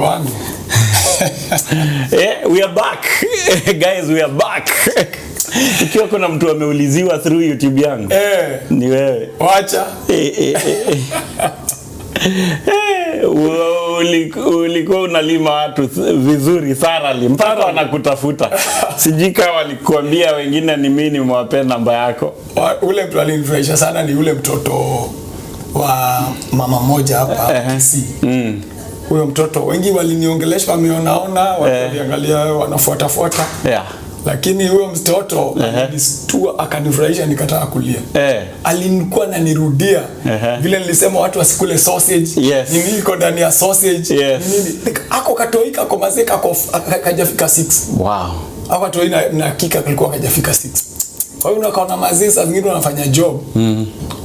mdogo wangu. We are back. Guys, we are back. Ikiwa kuna mtu ameuliziwa through YouTube yangu. Ni wewe. Wacha. Ulikuwa unalima watu vizuri thoroughly mpaka wanakutafuta. Sijui kama walikuambia wengine ni mimi nimewapea namba yako. Ule mtu alinifurahisha sana ni ule mtoto wa mama moja hapa huyo mtoto wengi waliniongelesha wameonaona waliangalia wanafuata. Lakini huyo mtoto alistua akanifurahisha nikataka kulia. Alikuwa ananirudia vile nilisema watu wasikule sausage. Nini iko ndani ya sausage? Nini ako katoika kwa mazeka kajafika 6. Wow. Hapo toi na hakika kulikuwa kajafika 6. Kwa hiyo unaona mazee saa zingine wanafanya job.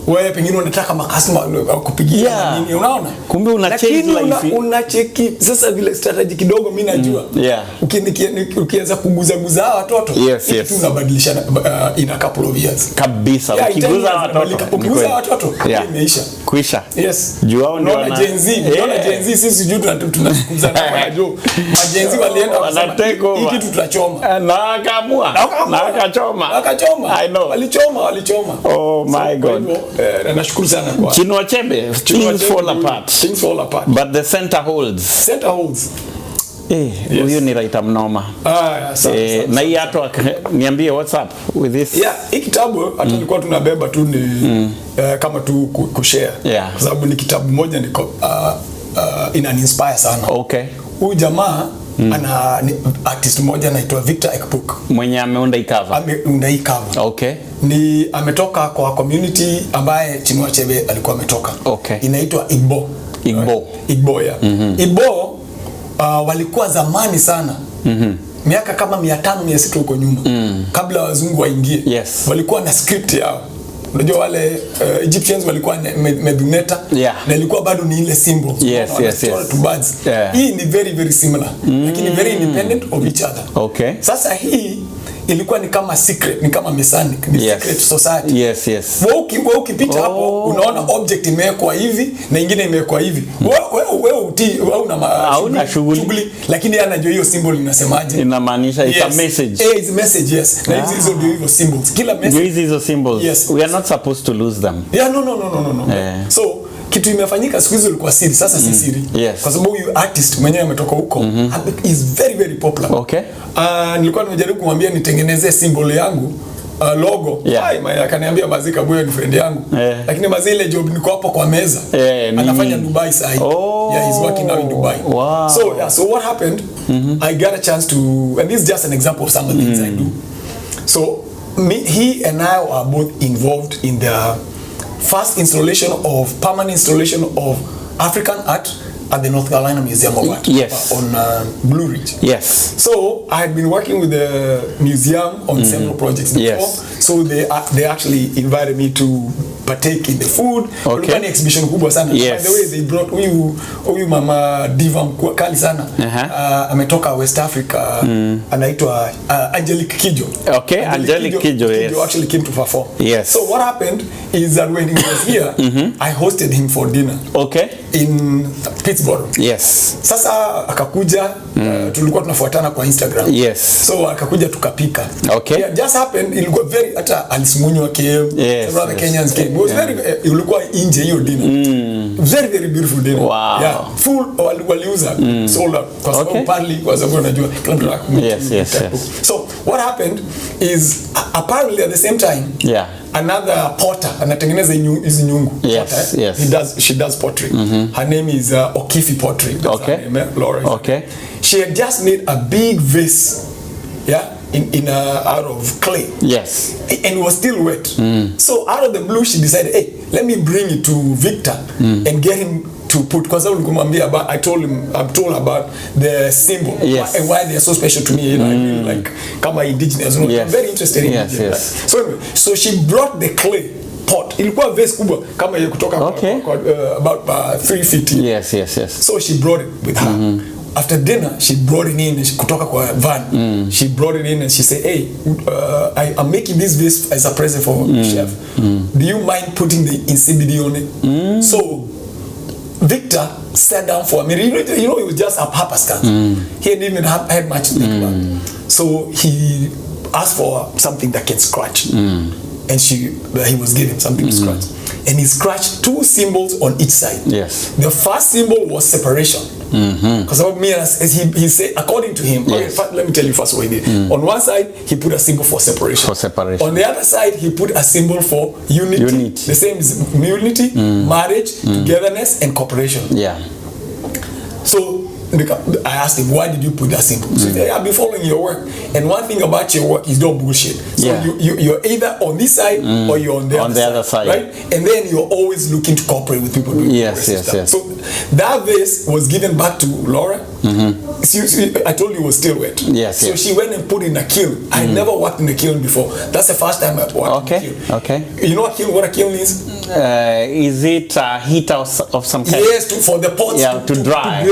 Wewe pengine unataka makasima kupigia nini unaona? Kumbe una change life. Unacheki sasa vile strategy kidogo mimi najua. Ukianza kuguza watoto kitu unabadilisha in a couple of years. Kabisa. Ukiguza watoto imeisha. Kuisha. Yes. Juao ndio wana Gen Z sisi juu tunakuza na majo. Gen Z walienda wanateko. Hiki tutachoma. Na akaamua. Na akachoma. I know. Walichoma. Oh my God. Nashukuru sana kwa Chinua Achebe. Things fall apart. But the center holds. Huyo ni writer mnoma. Na hii hata niambie what's up with this? Hii kitabu hata nilikuwa tunabeba tu ni kama tu kushare. Kwa sababu ni kitabu moja niko ina inspire sana. Huyu jamaa ana artist mmoja anaitwa Victor Ekpuk. Mwenye ameunda hii cover. Ni ametoka kwa community ambaye Chinua Achebe alikuwa ametoka. Inaitwa Igbo. Igbo walikuwa zamani sana. Miaka kama 500 600 huko nyuma. Kabla wazungu waingie. Walikuwa na script yao. Unajua wale Egyptians walikuwa meduneta na ilikuwa bado ni ile symbol. To birds. Hii ni very very similar. Lakini very independent of each other. Sasa hii ilikuwa ni kama secret, ni kama mechanic, ni secret society. Wewe ukipita hapo unaona object imewekwa hivi na nyingine imewekwa hivi. Wewe una shughuli lakini anajua hiyo symbol inasemaje. Inamaanisha it's a message. It's a message, na hizo ndio hivyo symbols. Kila message hizo symbols. We are not supposed to lose them. No. So kitu imefanyika siku hizo ilikuwa siri, sasa si siri. Kwa sababu huyu artist mwenyewe ametoka huko is very very popular. Nilikuwa nimejaribu kumwambia nitengenezee symbol yangu logo. Akaniambia Mazi Kabui ni friend yangu. Lakini Mazi ile job niko hapo kwa meza. Anafanya Dubai sasa. He's working now in Dubai. So what happened? I got a chance to, and this is just an example of some of the things I do. So he and I are both involved in the first permanent installation of African art at the North Carolina Museum of Art on Blue Ridge. So I had been working with the museum on several projects before. So they actually invited me to partake in the food. Kulikuwa ni exhibition kubwa sana. By the way, they brought huyu mama diva mkali sana. Ametoka West Africa. Anaitwa Angelique Kidjo. Angelique Kidjo actually came to perform. So what happened is that when he was here, I hosted him for dinner. In Pittsburgh. Sasa akakuja, tulikuwa tunafuatana kwa Instagram. So akakuja tukapika. Just happened ilikuwa very hata alisumunywa came. Several the Kenyans came. It was very ilikuwa nje hiyo dinner. Very very beautiful dinner. Full waliuza sold out kwa sababu partly kwa sababu unajua kila mtu So what happened is apparently at the same time another potter anatengeneza hizi nyungu. She does pottery. Her name is Okifi Pottery. Laura. She had just made a big vase in out of clay. And it was still wet. So out of the blue she decided, hey, let me bring it to Victor and get him to put, because I told about the symbol and why they are so special to me. I really like kama indigenous. I'm very interested in it. So anyway, so she brought the clay pot. Ilikuwa vase kubwa kama ile kutoka about 3 feet. So she brought it with her. After dinner, she brought it in. Kutoka kwa van. She brought it in and she said, "Hey, I'm making this vase as a present for chef. Do you mind putting the insibidi on it?" So Victor sat down for a minute. You know, it was just a happenstance. He hadn't even had much to think about. So he asked for something that can scratch. And he was given something to scratch. And he scratched 2 symbols on each side. Yes. The first symbol was separation. Because as he said, according to him, yes. Okay, let me tell you first what he did. On one side, he put a symbol for separation. On the other side, he put a symbol for unity. The same is unity, marriage, togetherness, and cooperation. Yeah. So I asked him, why did you put that symbol? So he said, I've been following your work. And one thing about your work is don't bullshit. So you're either on this side or you're on the other side. Right? And then you're always looking to cooperate with people. Yes. So that vase was given back to Laura. I told you it was still wet. So she went and put it in a kiln. I never worked in a kiln before. That's the first time I've worked in a kiln. Okay. You know what a kiln is? Is it a heat of some kind? Yes, for the pots to dry.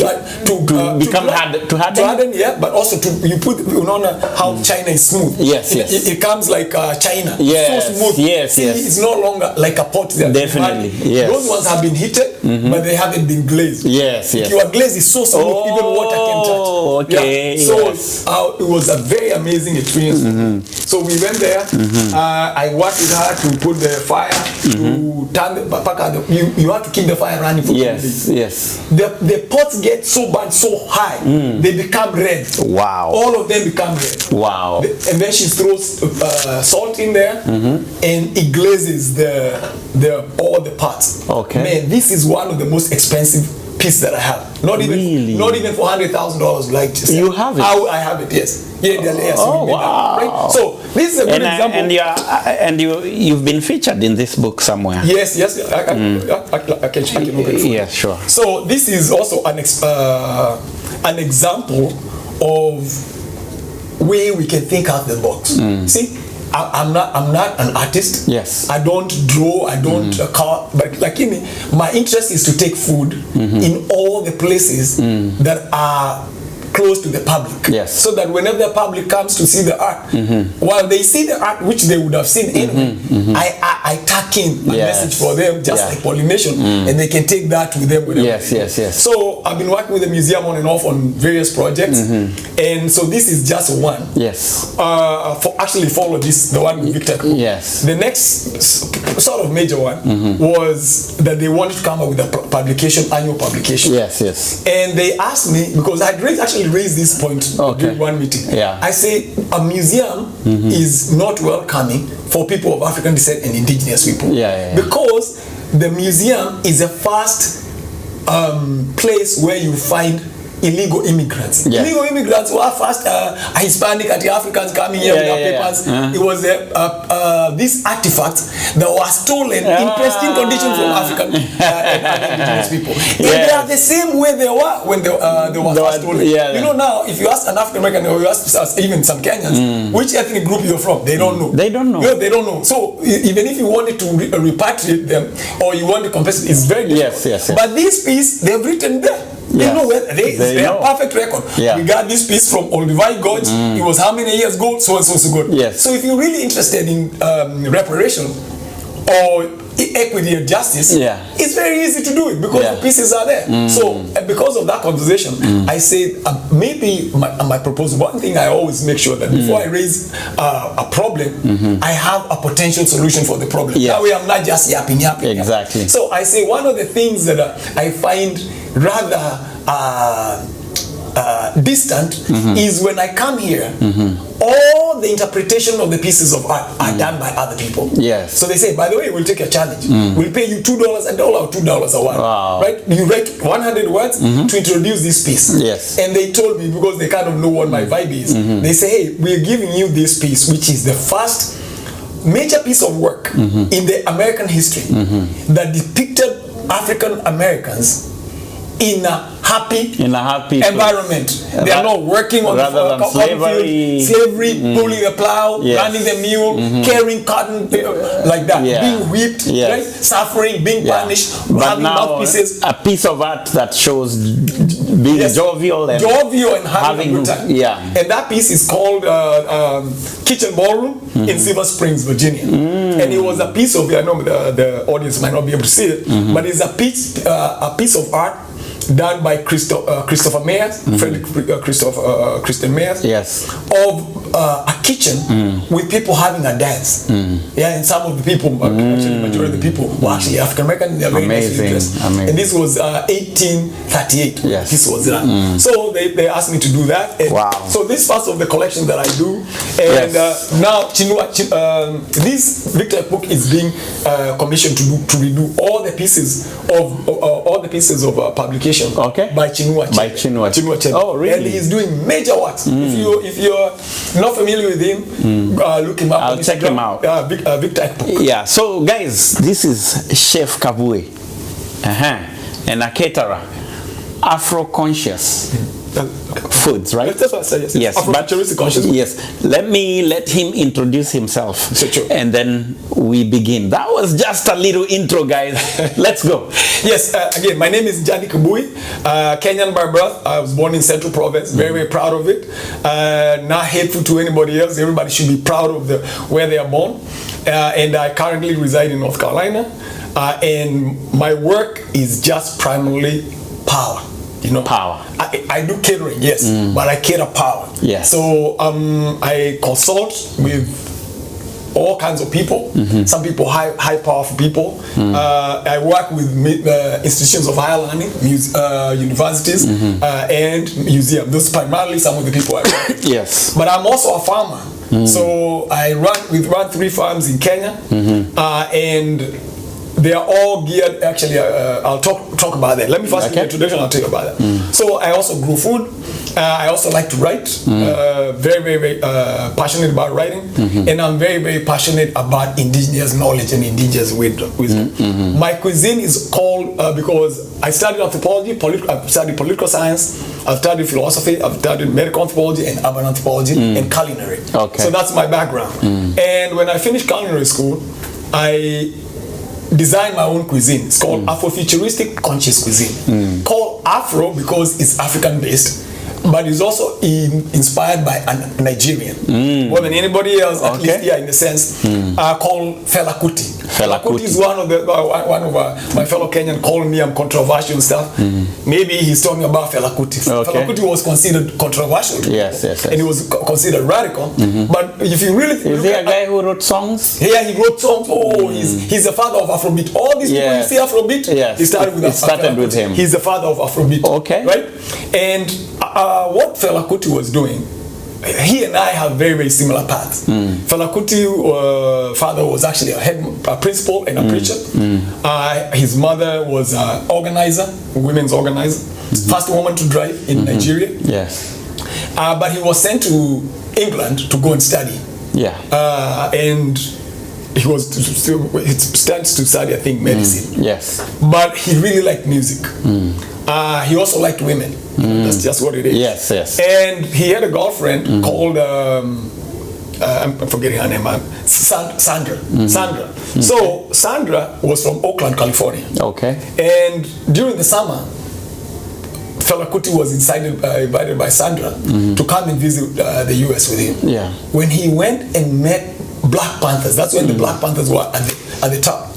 To become hard, to harden. Yeah, but also you know how China is smooth. Yes. It comes like China. Yes. So smooth. Yes. It's no longer like a pot. Definitely. Yes. Those ones have been heated, but they haven't been glazed. Yes. Your glaze is so smooth, even water can touch. Okay. So it was a very amazing experience. So we went there. I worked with her to put the fire, to turn you have to keep the fire running for 2 days. Yes. The pots get so burned so high, they become red. Wow. All of them become red. Wow. And then she throws salt in there, and it glazes all the parts. Okay. Man, this is one of the most expensive pieces that I have. Not even for $100,000. Like you have it. I have it. Yes. Yeah, the layers. Wow. Right? So this is a good example. And you've been featured in this book somewhere. Yes. I can look at it. Yes, sure. So this is also an example of way we can think out the box. See, I'm not an artist. Yes. I don't draw. I don't carve. But like my interest is to take food in all the places that are close to the public. Yes. So that whenever the public comes to see the art, while they see the art, which they would have seen anyway, I tack in a message for them, just like pollination, and they can take that with them. Yes. So I've been working with the museum on and off on various projects, and so this is just one. Yes. Actually follow this, the one with Victor. Yes. The next sort of major one was that they wanted to come up with a annual publication. Yes. And they asked me, because I'd actually raised this point during one meeting. Yeah. I say a museum is not welcoming for people of African descent and indigenous people. Because the museum is the first place where you find illegal immigrants. Illegal immigrants were first Hispanic Africans coming here with their papers. It was these artifacts that were stolen in pristine condition from African and indigenous people. And they are the same way they were when they were first stolen. You know, now if you ask an African American or you ask even some Kenyans which ethnic group you're from, they don't know. They don't know. Yeah, they don't know. So even if you wanted to repatriate them or you want to compensate, it's very difficult. Yes. But this piece they've written there. They know where they have perfect record. We got this piece from Olduvai Gorge. It was how many years ago? So and so good. Yes. So if you're really interested in reparation or equity and justice, it's very easy to do it because the pieces are there. So because of that conversation, I say maybe my proposal, one thing I always make sure that before I raise a problem, I have a potential solution for the problem. That way I'm not just yapping. Exactly. So I say one of the things that I find rather distant is when I come here, all the interpretation of the pieces of art are done by other people. Yes. So they say, by the way, we'll take a challenge. We'll pay you $2 a dollar or $2 a word. Wow. Right? You write 100 words to introduce this piece. Yes. And they told me, because they kind of know what my vibe is, they say, hey, we're giving you this piece, which is the first major piece of work in the American history that depicted African Americans in a happy environment. They are not working on the slavery, pulling the plow, running the mule, carrying cotton like that, being whipped, right? Suffering, being punished, but having mouthpieces. A piece of art that shows being jovial and having a good time. And that piece is called Kitchen Ballroom in Silver Springs, Virginia. And it was a piece of, I know the audience might not be able to see it, but it's a piece of art done by Christopher Mayers, Christian Mayers, of a kitchen with people having a dance. And some of the people, actually the majority of the people, were actually African American. They're very nicely dressed. And this was 1838. This was done. So they asked me to do that. And so this is part of the collection that I do. And now this Victor book is being commissioned to redo all the pieces of publication. By Chinua Achebe. Oh, really? And he's doing major works. If you're not familiar with him, look him up. I'll check him out. Victor book. So guys, this is Chef Kabui, and a caterer, Afro-conscious foods, right? That's what I said, yes. Afro-futuristic conscious. Yes. Let him introduce himself, and then we begin. That was just a little intro, guys. Let's go. Yes, again, my name is Njathi Kabui, Kenyan by birth. I was born in Central Province, very, very proud of it. Not hateful to anybody else. Everybody should be proud of where they are born. And I currently reside in North Carolina. And my work is just primarily power. Power. I do catering, yes, but I cater power. So I consult with all kinds of people. Some people high powerful people. I work with institutions of higher learning, universities, and museums. Those are primarily some of the people I work with. But I'm also a farmer. So I run 3 farms in Kenya, and they are all geared, actually, I'll talk about that. Let me first give you the introduction, I'll tell you about that. So I also grow food. I also like to write. Very, very, very passionate about writing. And I'm very, very passionate about indigenous knowledge and indigenous wisdom. My cuisine is called, because I studied anthropology, I've studied political science, I've studied philosophy, I've studied medical anthropology and urban anthropology and culinary. So that's my background. And when I finished culinary school, I designed my own cuisine. It's called Afro-futuristic conscious cuisine. Called Afro because it's African based, but it's also inspired by a Nigerian. More than anybody else, at least here in the sense, called Fela Kuti. Fela Kuti is one of my fellow Kenyan called me, I'm controversial and stuff. Maybe he's talking about Fela Kuti. Fela Kuti was considered controversial. And he was considered radical. But if you really is he a guy who wrote songs? Yeah, he wrote songs. He's the father of Afrobeat. All these people you see Afrobeat, he started with him. He's the father of Afrobeat. Right? And what Fela Kuti was doing, he and I have very, very similar paths. Fela Kuti, father was actually a principal and a preacher. His mother was an organizer, a women's organizer. First woman to drive in Nigeria. But he was sent to England to go and study. And he stands to study, I think, medicine. But he really liked music. He also liked women. That's just what it is. And he had a girlfriend called I'm forgetting her name, Sandra. So Sandra was from Oakland, California. And during the summer, Fela Kuti was invited by Sandra to come and visit the US with him. When he went and met Black Panthers, that's when the Black Panthers were at the top.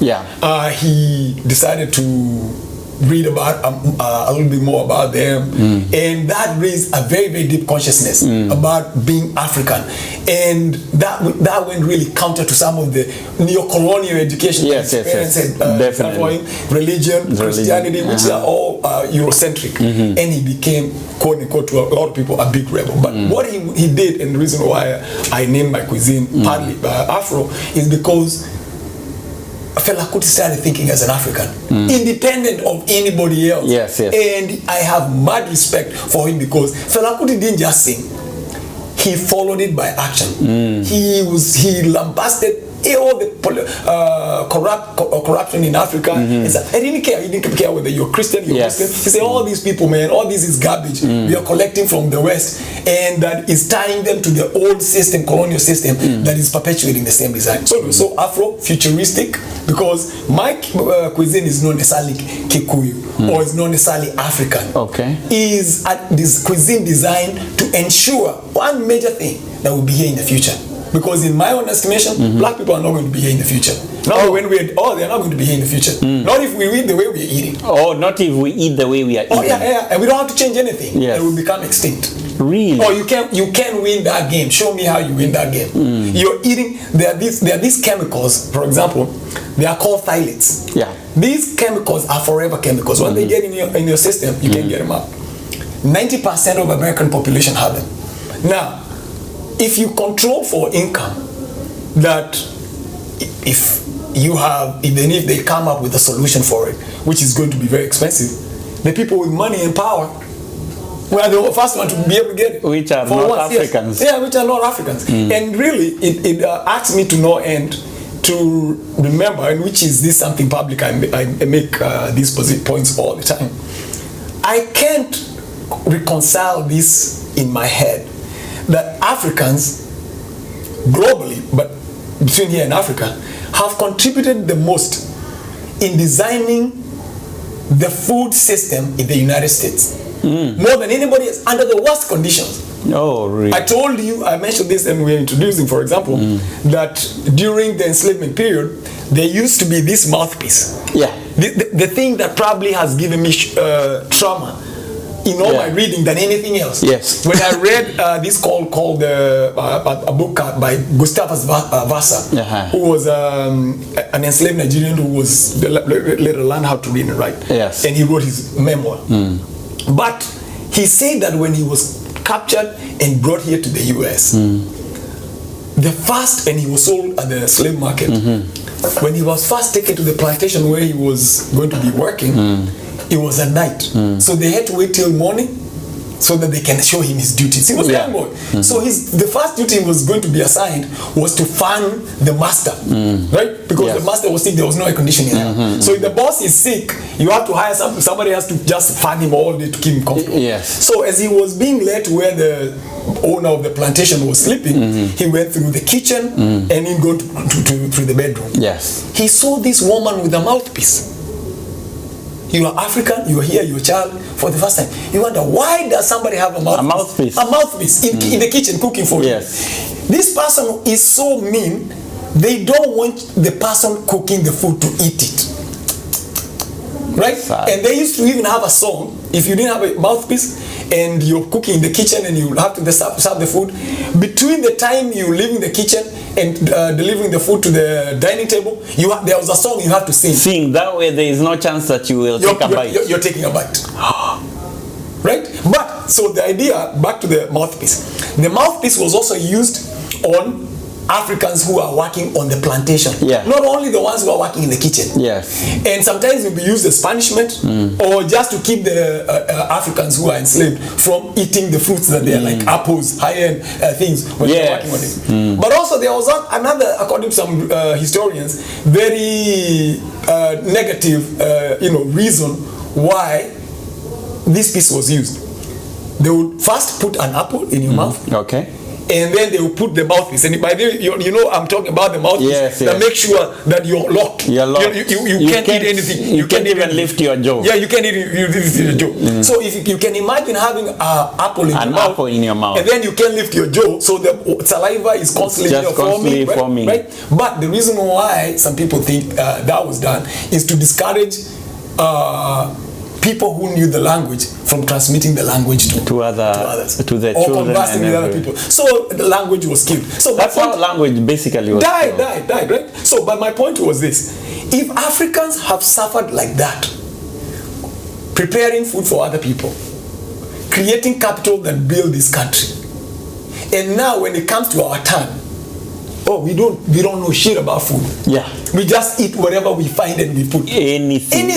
He decided to read about a little bit more about them, and that raised a very, very deep consciousness about being African, and that went really counter to some of the neo-colonial education his parents had, religion, Christianity, which are all Eurocentric, and he became, quote unquote, to a lot of people, a big rebel. But what he did, and the reason why I named my cuisine partly Afro, is because Fela Kuti started thinking as an African, independent of anybody else. And I have mad respect for him because Fela Kuti didn't just sing; he followed it by action. He lambasted all the corruption in Africa. Is that I didn't care. He didn't care whether you're Christian, you're Muslim. He said, all these people, man, all this is garbage. We are collecting from the West, and that is tying them to the old system, colonial system, that is perpetuating the same design. So Afro-futuristic, because my cuisine is not necessarily Kikuyu or is not necessarily African. Okay. Is this cuisine designed to ensure one major thing that will be here in the future. Because in my own estimation, black people are not going to be here in the future. They're not going to be here in the future. Not if we eat the way we are eating. Oh, not if we eat the way we are eating. Oh yeah, and we don't have to change anything. Yes. And we'll become extinct. Really? Oh, you can win that game. Show me how you win that game. You're eating. There are these chemicals. For example, they are called phthalates. Yeah. These chemicals are forever chemicals. When they get in your system, you can't get them out. 90% of American population have them. Now, if you control for income, that if they come up with a solution for it, which is going to be very expensive, the people with money and power were the first one to be able to get it. Which are not Africans. Yes. Yeah, which are not Africans. And really, it asks me to no end to remember, and which is this something public, I make these points all the time. I can't reconcile this in my head, that Africans globally, but between here and Africa, have contributed the most in designing the food system in the United States. More than anybody else, under the worst conditions. Oh, really? I mentioned this and we were introducing, for example, that during the enslavement period, there used to be this mouthpiece. Yeah. The thing that probably has given me trauma in all my reading than anything else. Yes. When I read this called a book by Gustavus Vasa, who was an enslaved Nigerian who was later learned how to read and write. Yes. And he wrote his memoir. But he said that when he was captured and brought here to the US, and he was sold at the slave market, when he was first taken to the plantation where he was going to be working, it was at night. So they had to wait till morning so that they can show him his duties. He was a young boy. So the first duty he was going to be assigned was to fan the master, right? Because the master was sick, there was no air conditioning. So if the boss is sick, you have to hire somebody has to just fan him all day to keep him comfortable. Yes. So as he was being led to where the owner of the plantation was sleeping, he went through the kitchen and then go through the bedroom. Yes. He saw this woman with a mouthpiece. You are African, you are here, you're a child for the first time. You wonder, why does somebody have a mouthpiece? A mouthpiece in the kitchen cooking for you. This person is so mean, they don't want the person cooking the food to eat it. Right? Sad. And they used to even have a song, if you didn't have a mouthpiece and you're cooking in the kitchen and you have to serve the food, between the time you leave in the kitchen and delivering the food to the dining table, there was a song you have to sing. Sing, that way there is no chance that you will take a bite. You're taking a bite. Right? But, so the idea, back to the mouthpiece. The mouthpiece was also used on Africans who are working on the plantation. Not only the ones who are working in the kitchen. And sometimes it will be used as punishment or just to keep the Africans who are enslaved from eating the fruits that they are like apples, high-end things when they're working on it. But also there was another, according to some historians, very negative reason why this piece was used. They would first put an apple in your mouth. Okay. And then they will put the mouthpiece. And by the way, I'm talking about the mouthpiece that make sure that you're locked. You're locked. You can't eat anything. You can't even lift your jaw. Yeah, you can't eat your jaw. So if you can imagine having an apple in your mouth, and then you can't lift your jaw, so the saliva is constantly forming. Right? But the reason why some people think that was done is to discourage people who knew the language from transmitting the language to others, to their or children, conversing with other people. So the language was killed. So that's how language basically was died, right? So, but my point was this: if Africans have suffered like that, preparing food for other people, creating capital that build this country, and now when it comes to our turn, we don't know shit about food. We just eat whatever we find and we put. Anything.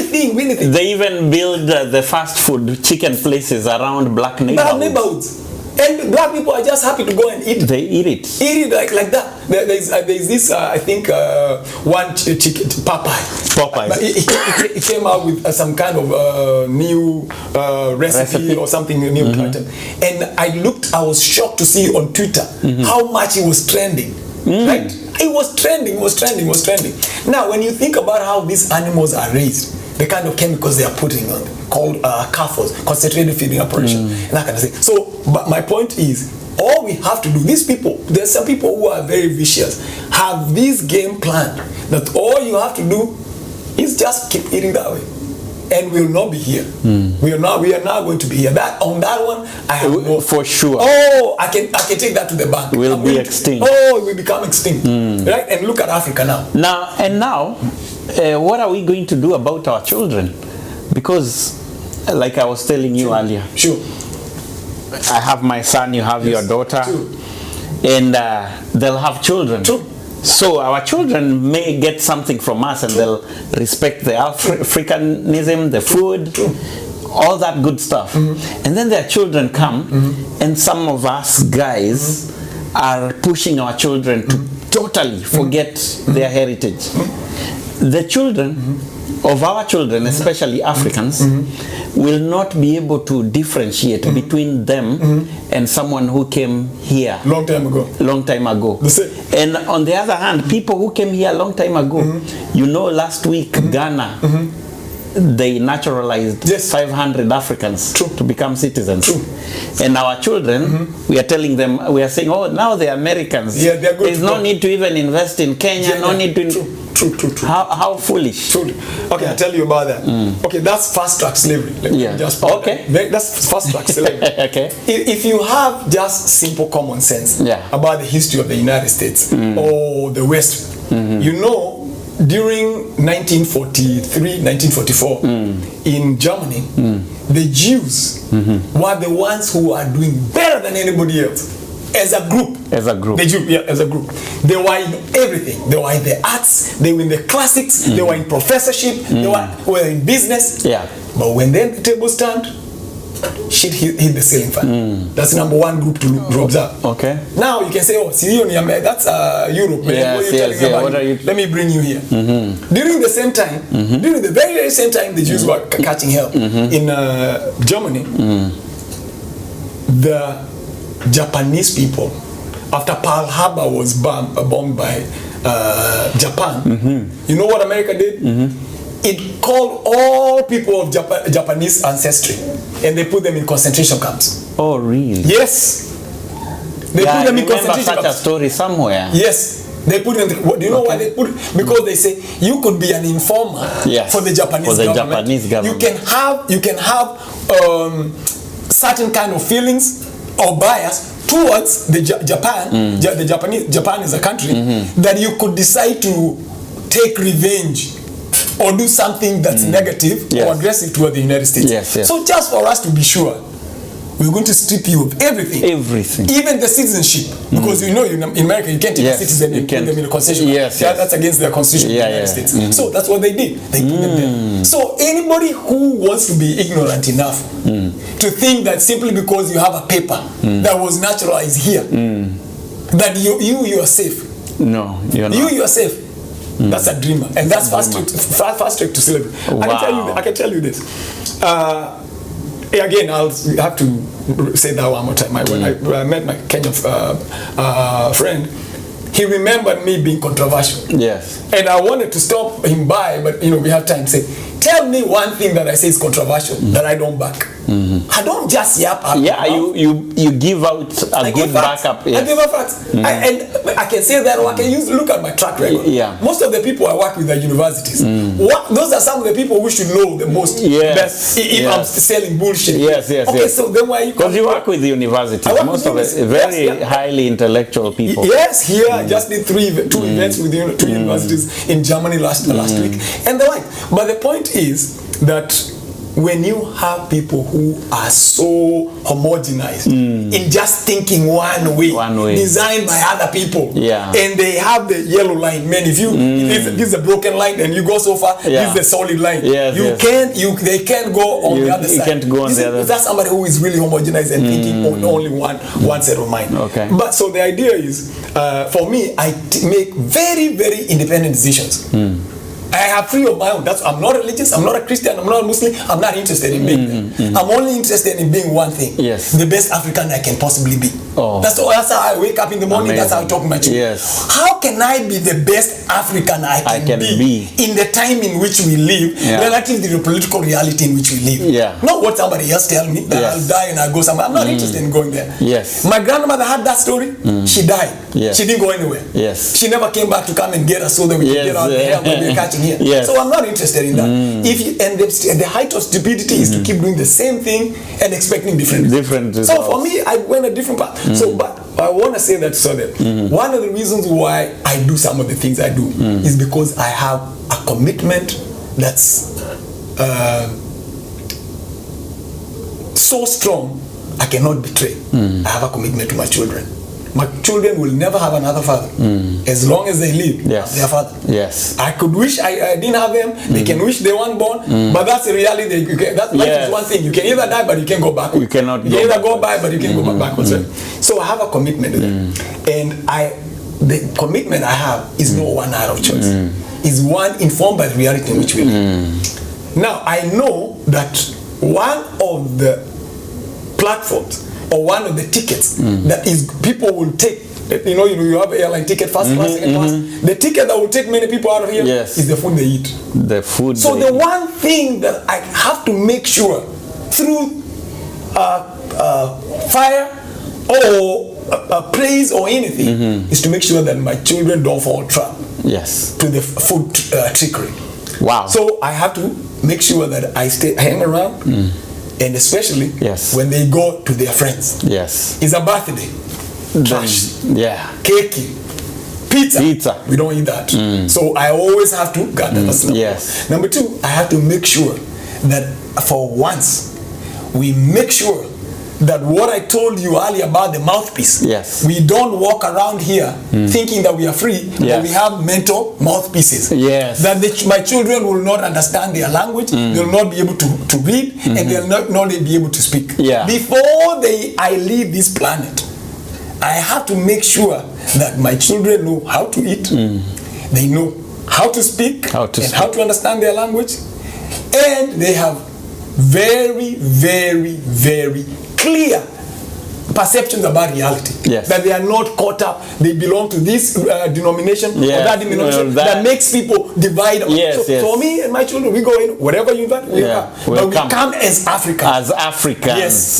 They even build the fast food chicken places around black neighborhoods. And black people are just happy to go and eat it. They eat it. Eat it like that. There's this, I think, one chicken, Popeye. But it came out with some kind of new recipe or something new. And I was shocked to see on Twitter how much it was trending. Right? It was trending. Now, when you think about how these animals are raised, the kind of chemicals they are putting on, called CAFOs, concentrated feeding operation, and that kind of thing. So, but my point is, all we have to do, these people, there's some people who are very vicious, have this game plan that all you have to do is just keep eating that way. And we'll not be here. We are not going to be here. On that one, I have no... For sure. Oh, I can take that to the bank. We'll be extinct. Oh, we'll become extinct. Right? And look at Africa now. Now, what are we going to do about our children? Because, like I was telling you earlier, I have my son, you have your daughter, and they'll have children. So our children may get something from us, and they'll respect the Africanism, the food, all that good stuff. And then their children come, and some of us guys are pushing our children to totally forget their heritage. The children of our children, especially Africans, will not be able to differentiate between them and someone who came here long time ago. And on the other hand, people who came here a long time ago, you know, last week Ghana, they naturalized 500 Africans to become citizens. And our children, we are telling them, we are saying, oh, now they're Americans. Yeah, they're good. There's no need to even invest in Kenya, no need to... True. How foolish. Okay, I'll tell you about that. Okay, that's fast track slavery. That's fast track slavery. Okay. If you have just simple common sense about the history of the United States or the West, you know, during 1943, 1944, in Germany, the Jews were the ones who are doing better than anybody else. As a group. As a group. They were in everything. They were in the arts, they were in the classics, they were in professorship, they were in business. But when then the tables turned, shit hit the ceiling fan. That's number one group to observe. Okay. Now you can say, oh, that's Europe. What are you? Let me bring you here. During the same time, during the very, very same time the Jews were catching hell in Germany, the Japanese people, after Pearl Harbor was bombed by Japan, you know what America did? It called all people of Japanese ancestry, and they put them in concentration camps. Oh, really? Yes. They put them in concentration camps. A story somewhere. Yes. They put in. Do you know why they put? Because they say you could be an informer for the Japanese government. You can have certain kind of feelings or bias towards the Japan. Japan is a country that you could decide to take revenge or do something that's negative or aggressive toward the United States. So just for us to be sure, we're going to strip you of everything. Even the citizenship. Because you know in America you can't take a citizen and put them in a concession. That's against the constitution of the United States. So that's what they did. They put them there. So anybody who wants to be ignorant enough to think that simply because you have a paper that was naturalized here, that you are safe. No, you're not. You are safe. That's a dreamer. And that's fast track to slavery. Wow. I can tell you this. Again, I'll have to say that one more time. When I met my Kenyan friend, he remembered me being controversial. And I wanted to stop him by, but we have time to say, tell me one thing that I say is controversial that I don't back. I don't just yap up. You give out a good backup. I give out facts. And I can say that, or I can look at my track record. Most of the people I work with are universities. Those are some of the people we should know the most. If I'm selling bullshit. Okay, so then why? Because you work with the universities. Most of it very highly intellectual people. Here I just did two events with two universities in Germany last week and the like. But the point is that when you have people who are so homogenized in just thinking one way, designed by other people, and they have the yellow line, man, if you this is a broken line and you go so far, this is the solid line. They can't go on the other side. Can't go on the other. That's somebody who is really homogenized and thinking on only one set of mind. But so the idea is, for me, I make very, very independent decisions. I have free of my own. I'm not religious, I'm not a Christian, I'm not a Muslim, I'm not interested in being that. I'm only interested in being one thing. The best African I can possibly be. That's how I wake up in the morning. That's how I talk to my children. How can I be the best African I can be in the time in which we live, relative to the political reality in which we live? Not what somebody else tell me, that I'll die and I'll go somewhere. I'm not interested in going there. My grandmother had that story. She died. She didn't go anywhere. She never came back to come and get us so that we can get out the hell that we're catching here. So I'm not interested in that. And the height of stupidity is to keep doing the same thing and expecting different results. So for me, I went a different path. So, but I want to say that so that one of the reasons why I do some of the things I do is because I have a commitment that's so strong I cannot betray. I have a commitment to my children. My children will never have another father as long as they live. Their father. I could wish I didn't have them. They can wish they weren't born, but that's the reality. That life is one thing. You can either die, but you can't go back. You can either go by, but you can go backwards. So I have a commitment to them, and the commitment I have is not one out of choice. It's one informed by the reality in which we live. Now I know that one of the platforms or one of the tickets that is people will take, you have an airline ticket, first class, second class. The ticket that will take many people out of here is the food they eat. So the one thing that I have to make sure through fire or praise or anything is to make sure that my children don't fall trap to the food trickery. So I have to make sure that I hang around. And especially when they go to their friends. It's a birthday. Trash. Cake. Pizza. We don't eat that. So I always have to guard that. Number two, I have to make sure that for once we make sure that what I told you earlier about the mouthpiece, we don't walk around here thinking that we are free, but we have mental mouthpieces. That my children will not understand their language, they will not be able to read, and they will not be able to speak. Before I leave this planet, I have to make sure that my children know how to eat, they know how to speak, how to understand their language, and they have very, very, very clear perceptions about reality. That they are not caught up, they belong to this denomination or that denomination that makes people divide. So for me and my children, we go in, whatever you invite, we come. But we come as Africans.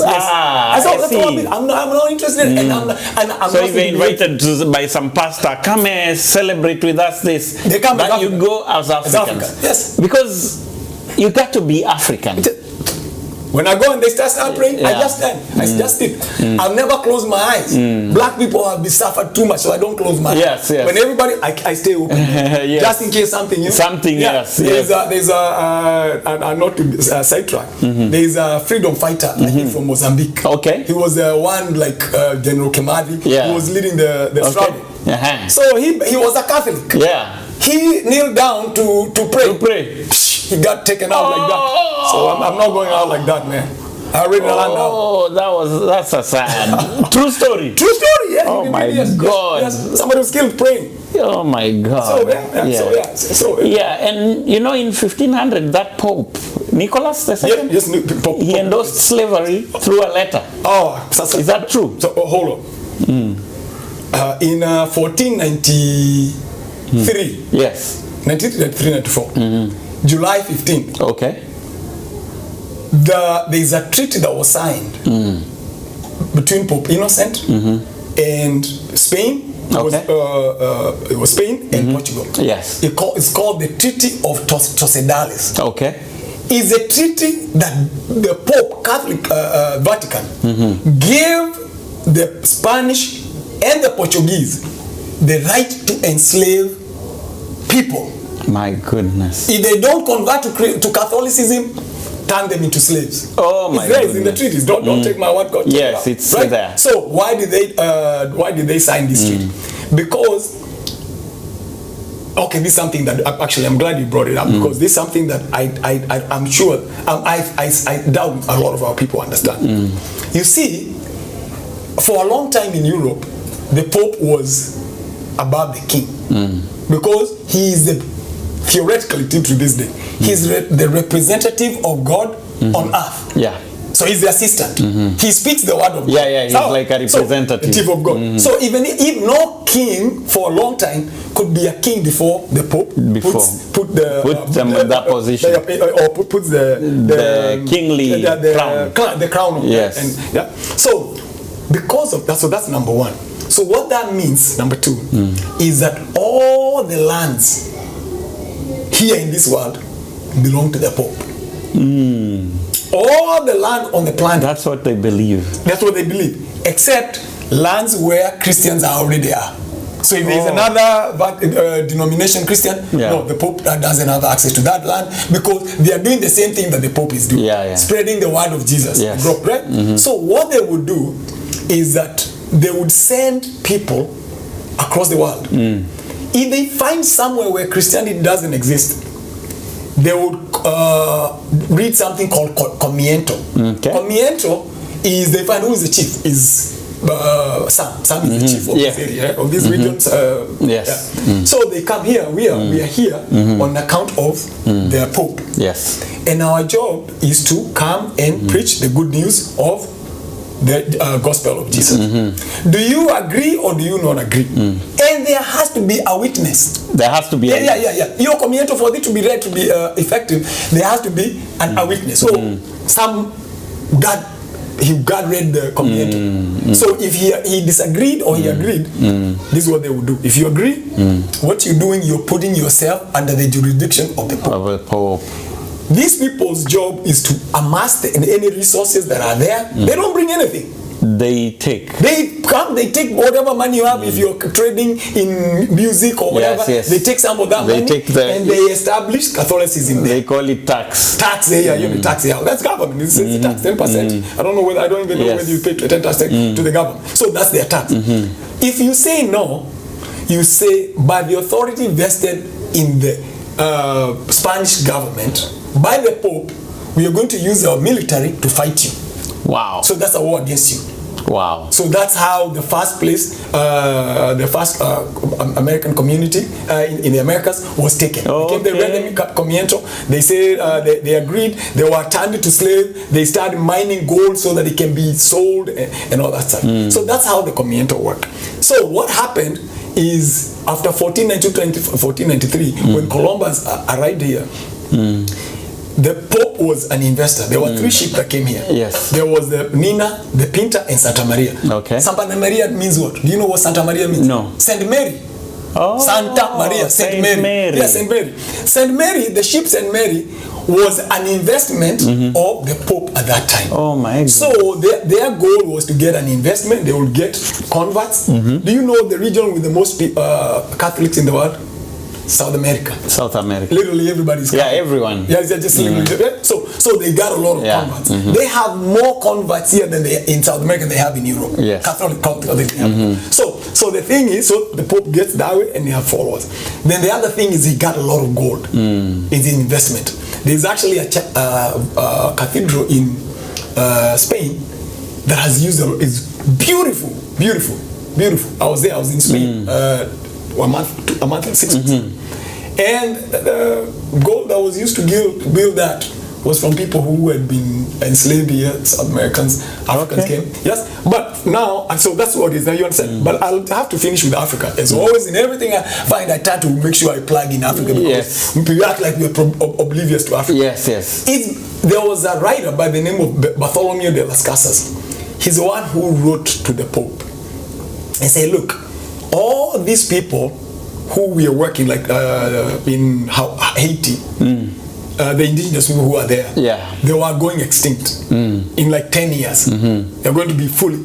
I'm not interested and I'm so if you're invited by some pastor, come and celebrate with us this. They come but you go as Africans. Because you got to be African. When I go and they start praying, I just stand. I just sit. I'll never close my eyes. Black people have been suffered too much, so I don't close my eyes. When everybody, I stay open. Just in case something. There's a not to sidetrack. There's a freedom fighter, I think from Mozambique. He was one like General Kemadi. Who was leading the struggle. So he was a Catholic. He kneeled down to pray. He got taken out like that. So I'm not going out like that, man. I already learned out. That's a sad true story. True story, yeah. Oh my God. Somebody was killed praying. Oh my God. And in 1500, that Pope Nicholas II, Pope, he endorsed slavery through a letter. Is that true? So hold on. In 1493. 1993-94. July 15th. There is a treaty that was signed between Pope Innocent and Spain. It was Spain and Portugal. It's called the Treaty of Tordesillas. It's a treaty that the Pope, Catholic Vatican, gave the Spanish and the Portuguese the right to enslave people. My goodness. If they don't convert to Catholicism, turn them into slaves. Oh my God! It's in the treaties. Don't take my word. God, yes, it's right? there. So why did they sign this treaty? Because this is something that actually I'm glad you brought it up, because this is something that I'm sure I doubt a lot of our people understand. You see, for a long time in Europe, the Pope was above the king, because he is theoretically till to this day, he's the representative of God on earth. Yeah. So he's the assistant. He speaks the word of God. Yeah, he's like a representative of God. So even if no king for a long time could be a king before the Pope put them in that position, or puts the kingly crown. The crown of yes. And so because of that, so that's number one. So what that means, number two, is that all the lands here in this world belong to the Pope. All the land on the planet. That's what they believe. That's what they believe. Except lands where Christians are already there. So if there is another denomination Christian, no, the Pope doesn't have access to that land, because they are doing the same thing that the Pope is doing. Spreading the word of Jesus. Yes. Right? So what they would do is that they would send people across the world. If they find somewhere where Christianity doesn't exist, they would read something called comiento. Comiento is, they find who is the chief, is Sam is the chief of this area, of these regions. So they come here, we are here on account of their Pope. Yes. And our job is to come and preach the good news of the gospel of Jesus. Do you agree or do you not agree? And there has to be a witness. There has to be Your comiento, for it to be read, to be effective, there has to be a witness. So God read the comiento. So if he disagreed or he agreed, this is what they would do. If you agree, what you're doing, you're putting yourself under the jurisdiction of the Pope. These people's job is to amass any resources that are there. They don't bring anything. They take. They come, they take whatever money you have. If you're trading in music or whatever, they take some of that money and they establish Catholicism there. They call it tax. Tax, tax. That's government. It's tax, 10%. I don't even know whether you pay 10% to the government. So that's their tax. If you say no, you say, by the authority vested in the Spanish government, by the Pope, we are going to use our military to fight you. Wow. So that's a war against you. Wow. So that's how the first American community in the Americas was taken. They read the comiento. They say they agreed. They were turned into slaves. They started mining gold so that it can be sold and all that stuff. So that's how the comiento worked. So what happened is, after 1493, when Columbus arrived here, the Pope was an investor. There were three ships that came here. Yes. There was the Nina, the Pinta, and Santa Maria. Okay. Santa Maria means what? Do you know what Santa Maria means? No. Saint Mary. Oh. Santa Maria. Saint Mary. Yeah, Saint Mary. Saint Mary, the ship Saint Mary, was an investment of the Pope at that time. Oh my God. So their goal was to get an investment. They would get converts. Do you know the region with the most Catholics in the world? South America. Literally everybody's Catholic. Yeah, everyone. Yeah, just so they got a lot of converts. They have more converts here than in South America they have in Europe. Yes. Catholic. So the thing is, so the Pope gets that way and they have followers. Then the other thing is he got a lot of gold. It's an investment. There's actually a cathedral in Spain that has used is beautiful. I was there. I was in Spain. A month and 6 weeks. And the gold that was used to build that was from people who had been enslaved here, South Americans, Africans came. Yes, but now, and so that's what it is, now you understand. But I'll have to finish with Africa. As always, in everything I find, I try to make sure I plug in Africa, because we act like we're oblivious to Africa. Yes. There was a writer by the name of Bartholomew de las Casas. He's the one who wrote to the Pope and said, look, all these people who we are working like in Haiti, the indigenous people who are there, they were going extinct in like 10 years. They're going to be fully.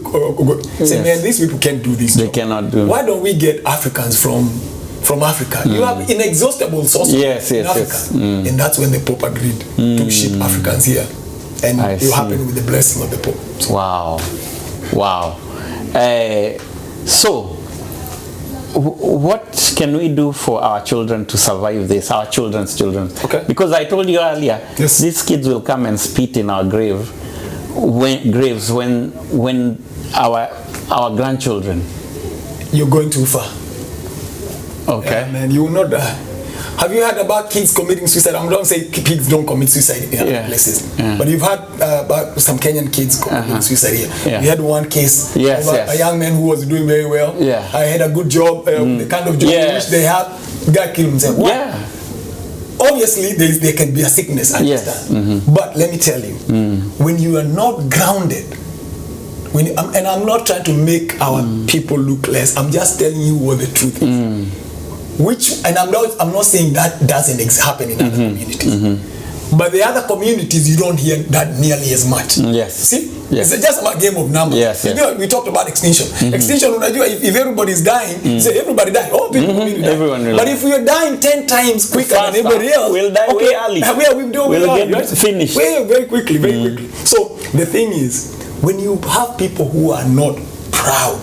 Say, man, these people can't do this. They cannot do. Why don't we get Africans from from Africa. You have inexhaustible sources in Africa. And that's when the Pope agreed to ship Africans here. And it happened with the blessing of the Pope. So. Wow. Wow. So, what can we do for our children to survive this, our children's children? Okay. Because I told you earlier, these kids will come and spit in our graves when our grandchildren. You're going too far. Okay. Man, you will not die. Have you heard about kids committing suicide? I don't say kids don't commit suicide in other places. But you've heard about some Kenyan kids committing suicide here. We had one case of a young man who was doing very well. I had a good job, the kind of job which they have. The guy killed himself. Why? Obviously, there can be a sickness, I understand. But let me tell you, when you are not grounded, and I'm not trying to make our people look less, I'm just telling you what the truth is. And I'm not saying that doesn't happen in other communities. But the other communities, you don't hear that nearly as much. See? It's just about game of numbers. You know, we talked about extinction. Extinction, if everybody's dying, say everybody died. All people community die. But if we are dying 10 times quicker than everybody else, we'll die way early. We'll get finished. Very quickly. So the thing is, when you have people who are not proud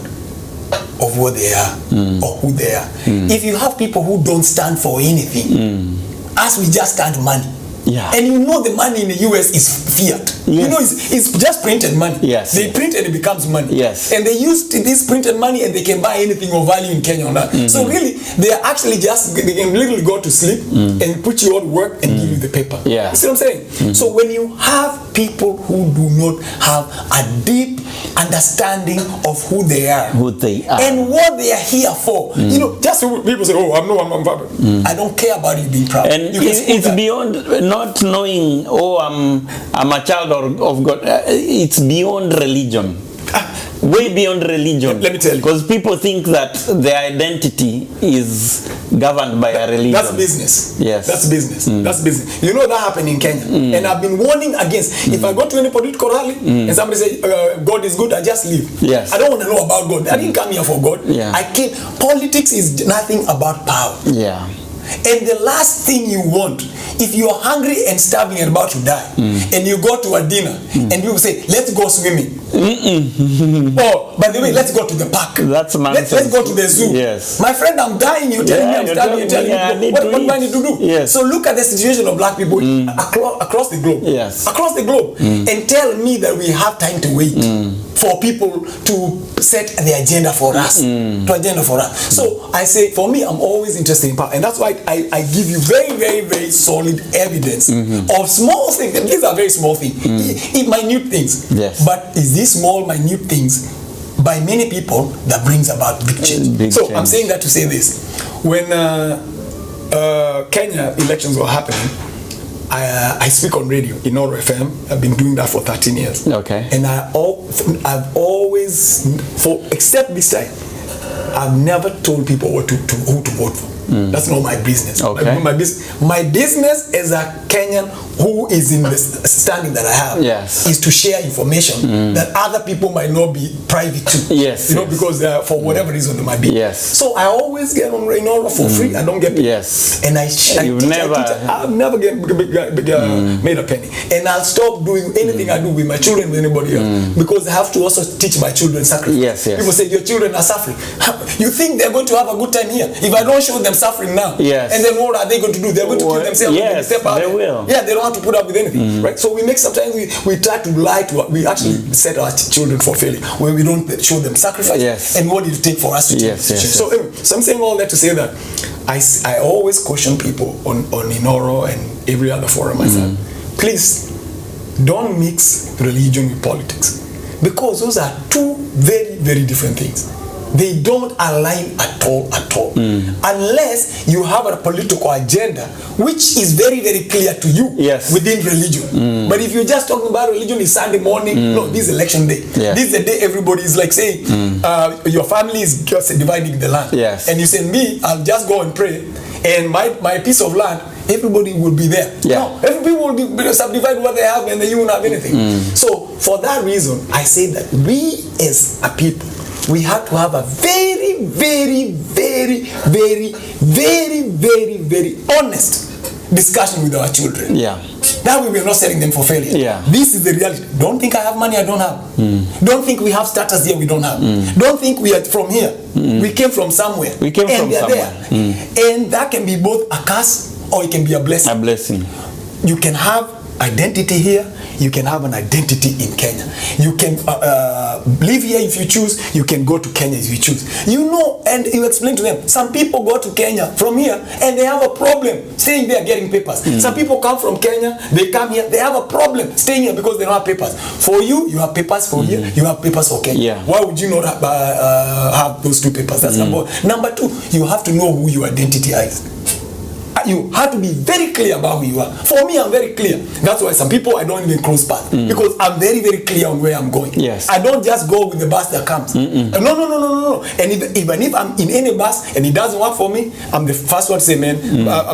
of what they are or who they are, if you have people who don't stand for anything, as we just stand money, and you know the money in the US is fiat. You know it's just printed money. They print and it becomes money. And they use this printed money and they can buy anything of value in Kenya or not. So really, they are actually they can literally go to sleep and put you on work and give you the paper. You see what I'm saying? So when you have people who do not have a deep understanding of who they are and what they are here for, you know, just people say, oh, I'm I don't care about you being proud. And it's beyond not knowing, oh, I'm a child of God. It's beyond religion. Way beyond religion. Let me tell you. Because people think that their identity is governed by a religion. That's business. That's business. That's business. You know that happened in Kenya. And I've been warning against, if I go to any political rally and somebody say, God is good, I just leave. I don't want to know about God. I didn't come here for God. Politics is nothing about power. And the last thing you want, if you are hungry and starving and about to die, and you go to a dinner, and people say, let's go swimming. Oh, by the way, let's go to the park. That's nonsense. Let's go to the zoo. My friend, I'm dying. You're telling me I'm starving. You're telling me what do I need to do? So look at the situation of black people across the globe. Across the globe. And tell me that we have time to wait for people to set the agenda for us. So I say, for me, I'm always interested in power. And that's why I give you very, very, very solid evidence of small things. And these are very small things. Minute things. But is these small, minute things by many people that brings about big change? I'm saying that to say this. When Kenya elections were happening, I speak on radio in Oro FM. I've been doing that for 13 years. And I've always, except this time, I've never told people who to vote for. That's not my business. My business as a Kenyan who is in the standing that I have is to share information that other people might not be privy to. You know, because for whatever reason they might be. So I always get on radio for free. I don't get paid. And I've never made a penny. And I'll stop doing anything I do with my children with anybody else because I have to also teach my children sacrifice. People say your children are suffering. You think they're going to have a good time here? If I don't show them suffering now, and then what are they going to do? They're going to kill themselves. They will. They don't have to put up with anything, right? So sometimes we try to lie to. We actually set our children for failure when we don't show them sacrifice and what it take for us to change. So I'm saying all that to say that I always caution people on Inoro and every other forum. I said, please don't mix religion with politics because those are two very, very different things. They don't align at all, unless you have a political agenda which is very, very clear to you within religion. But if you're just talking about religion, it's Sunday morning, no, this is election day. This is the day everybody is like saying, your family is just dividing the land. And you say, me, I'll just go and pray, and my piece of land, everybody will be there. No, everybody will be subdivide what they have and then you won't have anything. So for that reason, I say that we as a people we have to have a very, very, very, very, very, very, very honest discussion with our children. Yeah. That way we are not selling them for failure. Yeah. This is the reality. Don't think I have money I don't have. Don't think we have status here we don't have. Don't think we are from here. We came from somewhere. We came from somewhere. And that can be both a curse or it can be a blessing. A blessing. You can have identity here. You can have an identity in Kenya. You can live here if you choose. You can go to Kenya if you choose. You know, and you explain to them. Some people go to Kenya from here and they have a problem staying there getting papers. Some people come from Kenya, they come here, they have a problem staying here because they don't have papers. For you, you have papers for here, you have papers for Kenya. Yeah. Why would you not have those two papers? That's number one. Number two, you have to know who your identity is. You have to be very clear about who you are. For me, I'm very clear. That's why some people I don't even cross paths because I'm very, very clear on where I'm going. Yes. I don't just go with the bus that comes. No. And even if I'm in any bus and it doesn't work for me, I'm the first one to say, man,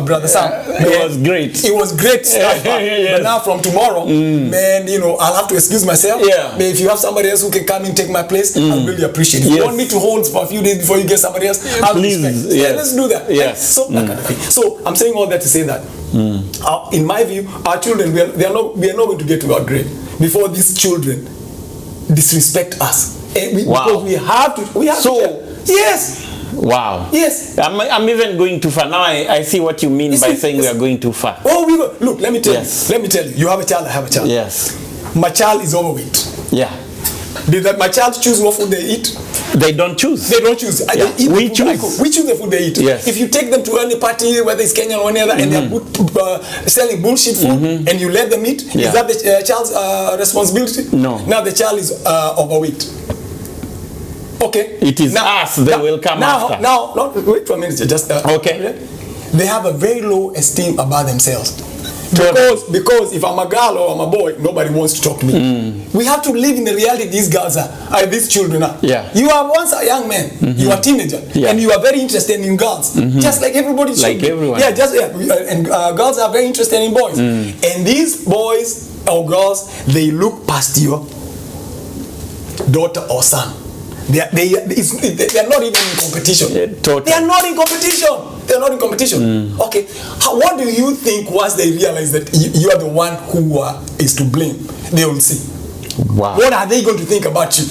brother Sam, it was great. It was great stuff. Yes. But now from tomorrow, man, you know, I'll have to excuse myself. Yeah. But if you have somebody else who can come and take my place, I'll really appreciate it. If you want me to hold for a few days before you get somebody else, I'll respect. Yes. Let's do that. Yes. So that kind of thing. So I'm saying all that to say that in my view, our children, we are not going to get to our grade before these children disrespect us. And because we have to. Yes. Wow. Yes. I'm even going too far. Now I see what you mean by saying we are going too far. Oh, look, let me tell you. Let me tell you. You have a child, I have a child. Yes. My child is overweight. Yeah. Did my child choose what food they eat? They don't choose. They don't choose. Yeah. They eat We the food choose. We choose the food they eat. Yes. If you take them to any party, whether it's Kenyan or any other, and they're selling bullshit food, and you let them eat, is that the child's responsibility? No. Now the child is overweight. Okay. It is us they will come after. Now, wait for a minute. Just okay. They have a very low esteem about themselves. Because if I'm a girl or I'm a boy, nobody wants to talk to me. We have to live in the reality these girls are, these children are. Yeah. You are once a young man, you are a teenager, and you are very interested in girls, just like everybody should. Like everyone. Yeah, and girls are very interested in boys. And these boys or girls, they look past your daughter or son. They are not even in competition. Yeah, totally. They are not in competition. They are not in competition. Okay. What do you think once they realize that you are the one who is to blame? They will see. Wow. What are they going to think about you?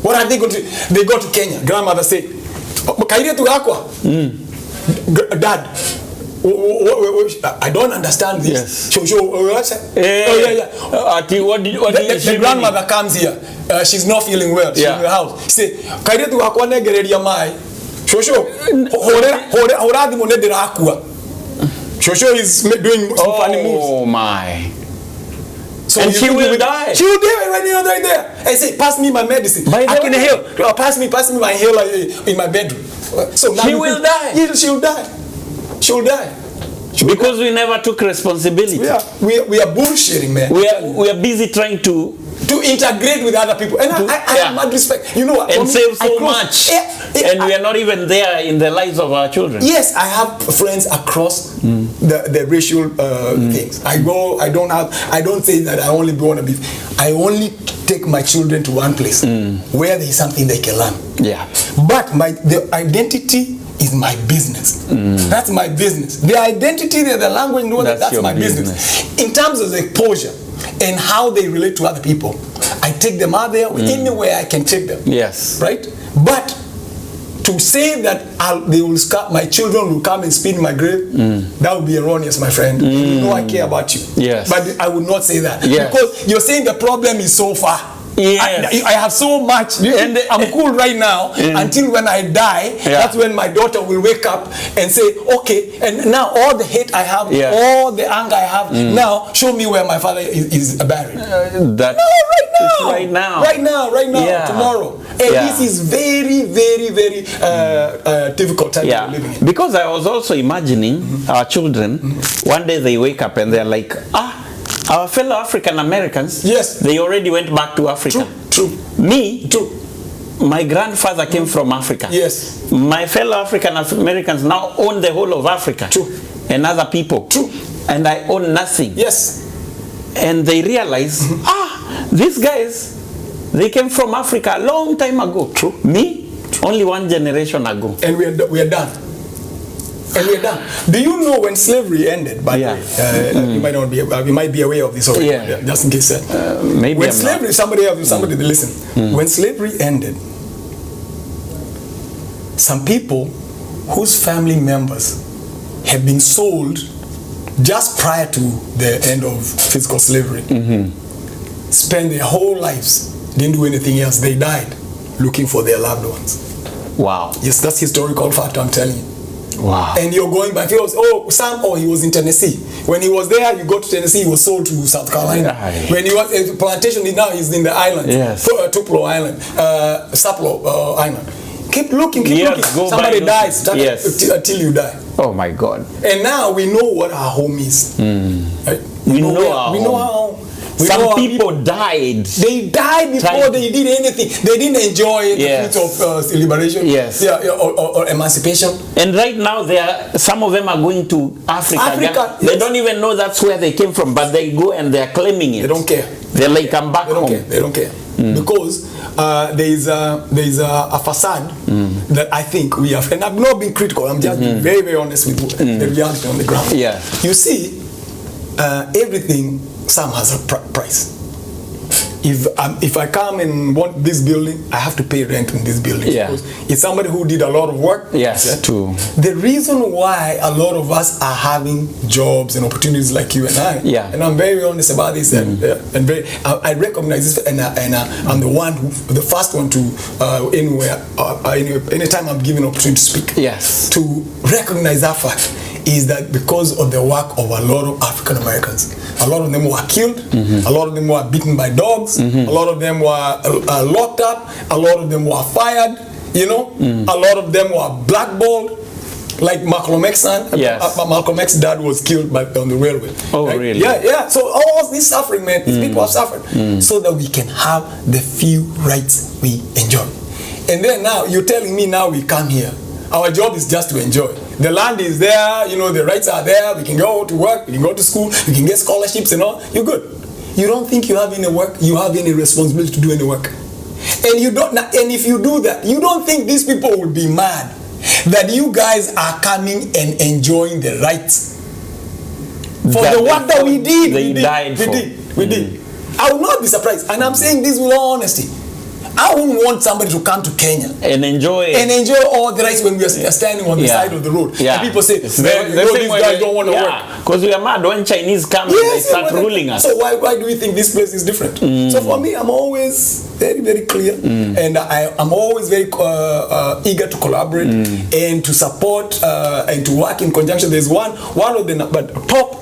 What are they going to? They go to Kenya. Grandmother say, "Kaire tu akwa." Dad, I don't understand this. Yes. The grandmother comes here. She's not feeling well. She's in the house. She say, "Kaire tu akwa negereria mai." Shosho is doing some funny moves. Oh my. So and she will die. She will die when you're right there. I say, pass me my medicine. I can inhale. Pass me my inhaler in my bedroom. So she will die. Yeah, she will die. She will die. Because we never took responsibility. We are bullshitting, man. We are busy trying to integrate with other people, and I have mad respect. You know what? And save so much, and we are not even there in the lives of our children. Yes, I have friends across the racial things. I don't say that I only want to be. I only take my children to one place where there is something they can learn. Yeah. But the identity is my business. That's my business. The identity, the language, that's my business. In terms of the exposure and how they relate to other people, I take them out there anywhere I can take them. Yes. Right? But to say that my children will come and spin my grave, that would be erroneous, my friend. You know I care about you. Yes. But I would not say that. Yes. Because you're saying the problem is so far. Yes. I have so much. And I'm cool right now until when I die. That's when my daughter will wake up and say, okay, and now all the hate I have, all the anger I have, now show me where my father is buried. Right now, tomorrow. And this is very, very, very difficult time we're living in. Because I was also imagining our children, one day they wake up and they're like, our fellow African Americans, they already went back to Africa. True. Me, my grandfather came from Africa. Yes. My fellow African Americans now own the whole of Africa. True. And other people. True. And I own nothing. Yes. And they realize, these guys, They came from Africa a long time ago. True. Me? True. Only one generation ago. And we are done. And we're done. Do you know when slavery ended? By the way, you might not be. You might be aware of this already. Yeah. Just in case. Maybe when slavery, somebody listen. When slavery ended, some people whose family members have been sold just prior to the end of physical slavery, spent their whole lives, didn't do anything else. They died looking for their loved ones. Wow. Yes, that's historical fact, I'm telling you. Wow. And you're going by, he was in Tennessee. When he was there, you go to Tennessee, he was sold to South Carolina. Aye. When he was at the plantation, now he's in the island. Yes. Tupelo Island, Sapelo Island. Keep looking. Somebody dies until you die. Oh my God. And now we know what our home is. Right? We know our home. Some people died. They died before they did anything. They didn't enjoy the fruits of liberation, or emancipation. And right now, some of them are going to Africa. They don't even know that's where they came from, but they go and they're claiming it. They don't care. They're like, I'm back home. They don't care. Because there is a facade that I think we have, and I'm not being critical. I'm just being very, very honest with the reality on the ground. Yeah. You see, everything. Sam has a price. If I come and want this building, I have to pay rent in this building. Yeah. Because it's somebody who did a lot of work. Yes, true. The reason why a lot of us are having jobs and opportunities like you and I, and I'm very honest about this, and I recognize this, and I'm the first one to anytime I'm given opportunity to speak. Yes. To recognize that fact is that because of the work of a lot of African Americans. A lot of them were killed, a lot of them were beaten by dogs, a lot of them were locked up, a lot of them were fired, a lot of them were blackballed, like Malcolm X's son. Malcolm X's dad was killed on the railway. Oh, right? Really? Yeah. So all this suffering, man, these people have suffered so that we can have the few rights we enjoy. And then now, you're telling me now we come here. Our job is just to enjoy. The land is there, the rights are there, we can go to work, we can go to school, we can get scholarships and all, you're good. You don't think you have any work, you have any responsibility to do any work. And if you do that, you don't think these people will be mad that you guys are coming and enjoying the rights for the work that we did. We did. I will not be surprised, and I'm saying this with all honesty. I wouldn't want somebody to come to Kenya and enjoy all the rights when we are standing on the side of the road. And people say, these guys don't want to work. Because we are mad when Chinese come and they start ruling us. So why do we think this place is different? So for me, I'm always very, very clear. And I'm always very eager to collaborate and to support and to work in conjunction. There's one of the top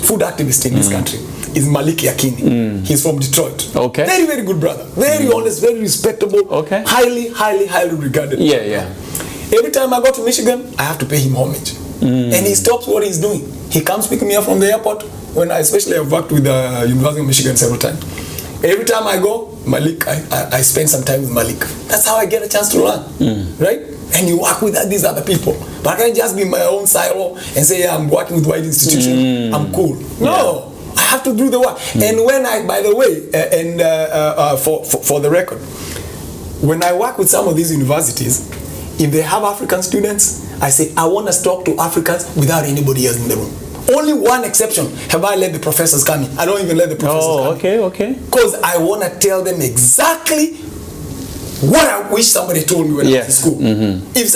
food activist in this country. Is Malik Yakini. He's from Detroit. Okay. Very, very good brother. Very honest, very respectable. Okay. Highly, highly, highly regarded. Yeah. Every time I go to Michigan, I have to pay him homage. And he stops what he's doing. He comes pick me up from the airport. Especially I've worked with the University of Michigan several times. Every time I go, Malik, I spend some time with Malik. That's how I get a chance to learn. Right? And you work with these other people. But I can't just be in my own silo and say, I'm working with white institution. I'm cool. No. I have to do the work. And when by the way, for the record, when I work with some of these universities, if they have African students, I say, I want us to talk to Africans without anybody else in the room. Only one exception have I let the professors come in. I don't even let the professors come in. Okay. Because I want to tell them exactly what I wish somebody told me when I was in school. If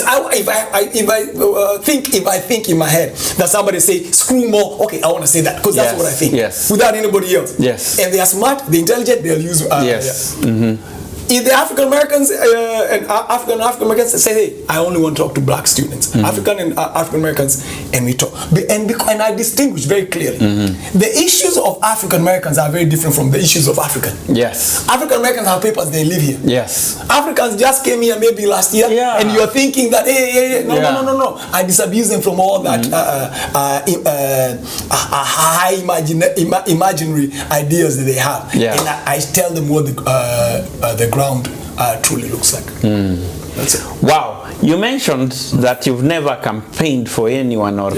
I think in my head that somebody say screw more, okay, I want to say that because that's what I think. Without anybody else. And they are smart, they're intelligent, they'll use. If the African Americans and African Americans say, hey, I only want to talk to black students, African and African Americans, and we talk, and I distinguish very clearly. The issues of African Americans are very different from the issues of African. African Americans have papers, they live here. Africans just came here maybe last year, and you're thinking that no. I disabuse them from all that high imaginary ideas that they have, and I tell them what the ground truly looks like. That's it. Wow, you mentioned that you've never campaigned for anyone or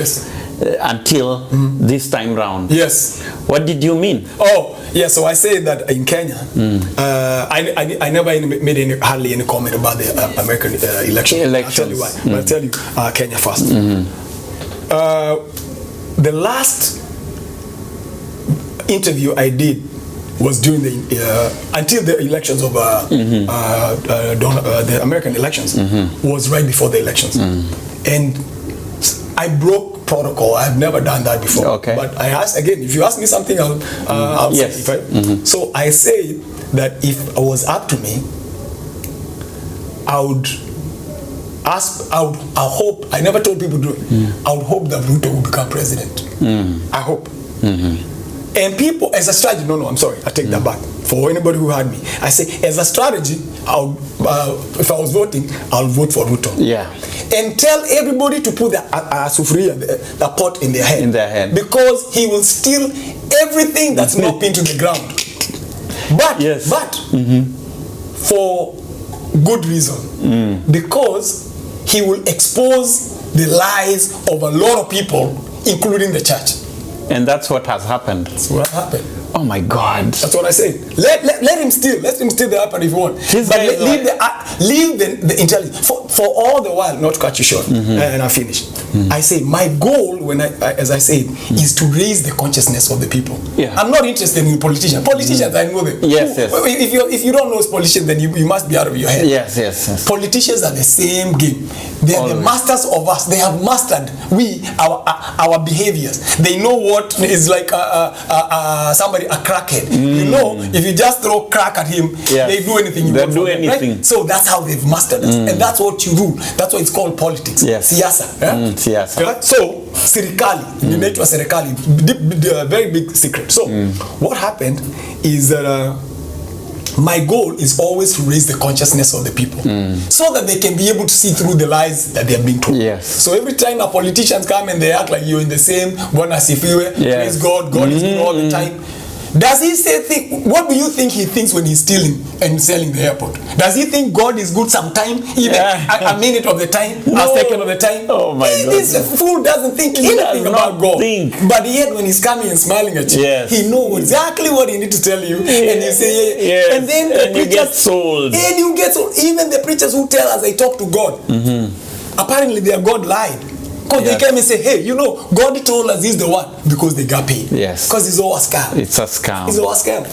until this time round. Yes. What did you mean? Oh, yeah. So I say that in Kenya, I never made hardly any comment about the American election. I'll tell you why. But I'll tell you Kenya first. The last interview I did was during the until the elections of the American elections was right before the elections, and I broke protocol. I've never done that before. Okay. But I asked again. If you ask me something, I'll yes. say. So I say that if it was up to me, I would ask. I hope. I never told people to do it. I would hope that Ruto will become president. I hope. And people, as a strategy, I'm sorry, I take that back. For anybody who heard me, I say, as a strategy, if I was voting, I'll vote for Ruto. Yeah. And tell everybody to put the pot in their head. Because he will steal everything that's not pinned to the ground. But, for good reason. Because he will expose the lies of a lot of people, including the church. And that's what has happened. That's what happened. Oh my God. That's what I said. Let him steal. Let him steal the apple if you want. But leave the intelligence. For all the while, not to cut you short, and I finish. I say my goal, as I said, is to raise the consciousness of the people. Yeah. I'm not interested in politicians. Politicians, I know them. Yes. If you don't know politicians, then you must be out of your head. Yes. Politicians are the same game. They are the masters of us. They have mastered our behaviors. They know what is like somebody, a crackhead. You know, if you just throw crack at him, they do anything. They'll do anything. Right? So that's how they've mastered us, and that's what you rule. That's why it's called politics. Yes. Siasa. Siasa. Yeah? So serikali, inaitwa serikali, very big secret. So what happened is that my goal is always to raise the consciousness of the people so that they can be able to see through the lies that they are being told. Yes. So every time our politicians come and they act like you're in the same Bwana Sifiwe, praise God, God is good all the time. Does he what do you think he thinks when he's stealing and selling the airport? Does he think God is good sometime, even a minute of the time, a second of the time? Oh my God. This fool doesn't think anything about God. But yet when he's coming and smiling at you, he knows exactly what he needs to tell you, and you say, and then the preachers get sold. And you get sold. Even the preachers who tell us they talk to God, apparently their God lied. Because they came and say, hey, God told us he's the one, because they got paid. Yes. Because it's all a scam. It's a scam. It's all a scam.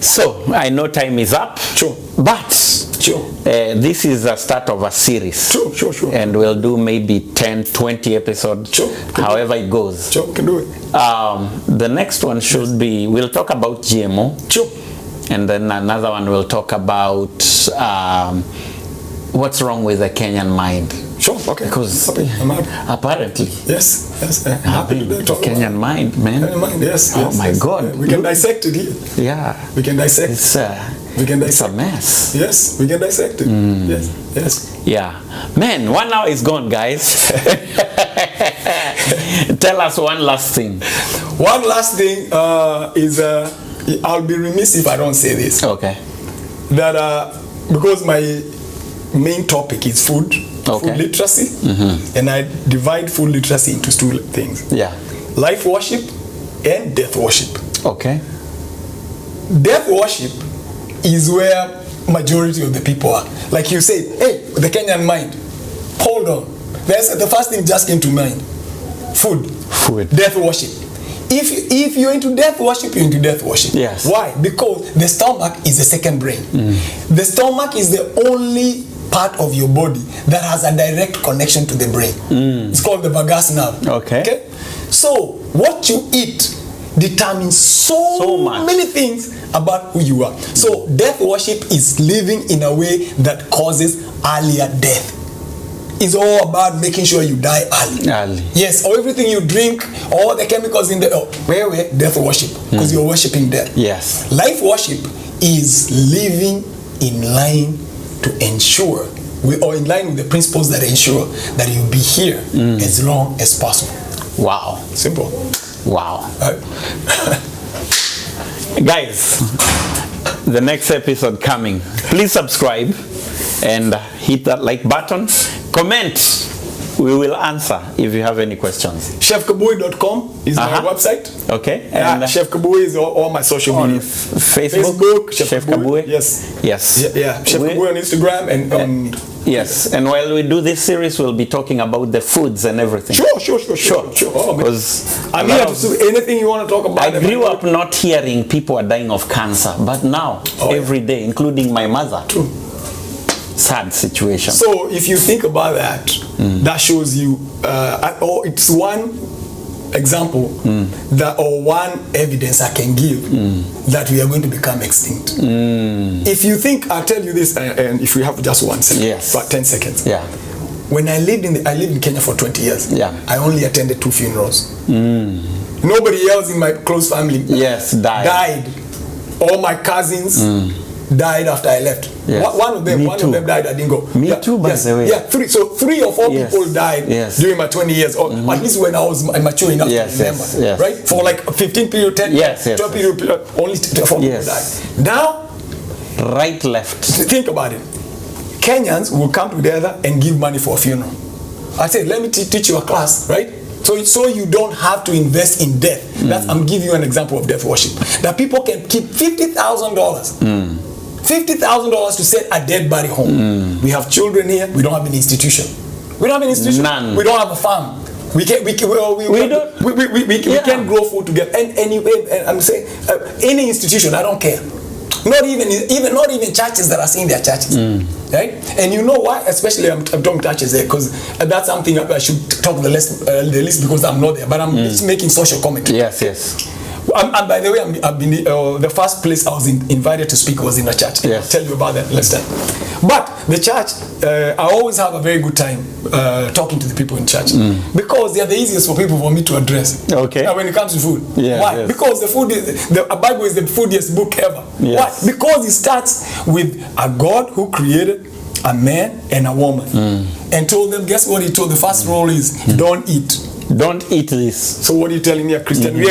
So, I know time is up. Sure. But, this is the start of a series. Sure. And we'll do maybe 10, 20 episodes, however it goes. Sure, can do it. The next one should be, we'll talk about GMO. Sure. And then another one we'll talk about what's wrong with the Kenyan mind. Sure, okay. Because apparently, yes, I'm happy to talk Kenyan mind, man. Kenyan mind, yes. Oh my God. Yeah, we can dissect it here. Yeah. We can dissect. It's a mess. Yes, we can dissect it. Yes. Yeah. Man, 1 hour is gone, guys. Tell us one last thing. One last thing is, I'll be remiss if I don't say this. Okay. That because my main topic is food. Food literacy, and I divide food literacy into two things. Yeah. Life worship and death worship. Okay. Death worship is where majority of the people are. Like you said, hey, the Kenyan mind. Hold on. The first thing just came to mind. Food. Death worship. If you're into death worship, you're into death worship. Yes. Why? Because the stomach is the second brain. The stomach is the only part of your body that has a direct connection to the brain. It's called the vagus nerve. Okay. So what you eat determines so many things about who you are. So death worship is living in a way that causes earlier death. It's all about making sure you die early. Yes, or everything you drink, all the chemicals in the death worship, because you're worshiping death. Yes. Life worship is living in line to ensure, or in line with the principles that ensure that you'll be here as long as possible. Wow. Simple. Wow. Guys, the next episode coming. Please subscribe and hit that like button. Comment We will answer if you have any questions. Chefkabui.com is my website. Okay. And Chef Kabui is all my social media. Facebook, Chef Kabui. Yes. Yes. Yeah. Chef Kabui on Instagram and on. Yes. And while we do this series, we'll be talking about the foods and everything. Sure. Because I'm here to do anything you want to talk about. I grew up not hearing people are dying of cancer, but now every day, including my mother. True. Sad situation. So if you think about that, that shows you, it's one example that, or one evidence I can give that we are going to become extinct. If you think, I'll tell you this, and if we have just 1 second, about 10 seconds. Yeah. When I lived in Kenya for 20 years, I only attended 2 funerals. Nobody else in my close family died. All my cousins died after I left. Yes. One of them died. I didn't go. Me too, by the way. Yeah, 3 or 4 people died during my 20 years, or at least when I was mature enough to remember. Right? For like 15 period, 10, 12 period, only 4 people died. Now, right, left. Think about it. Kenyans will come together and give money for a funeral. I said, let me teach you a class, right? So you don't have to invest in death. I'm giving you an example of death worship. That people can keep $50,000. $50,000 to set a dead body home. We have children here. We don't have an institution. None. We don't have a farm. We can't grow food together. And I'm saying any institution. I don't care. Not even churches that are saying they're churches, right? And you know why? Especially I'm talking churches there because that's something I should talk the least because I'm not there. But I'm just making social commentary. Yes. And by the way, I've been the first place I was invited to speak was in a church. I'll tell you about that next time. But the church, I always have a very good time talking to the people in church because they are the easiest for me to address. Okay. When it comes to food. Why? Because the food the Bible is the foodiest book ever. Why? Because it starts with a God who created a man and a woman and told them, guess what he told? The first rule is don't eat. Don't eat this. So what are you telling me, a Christian? And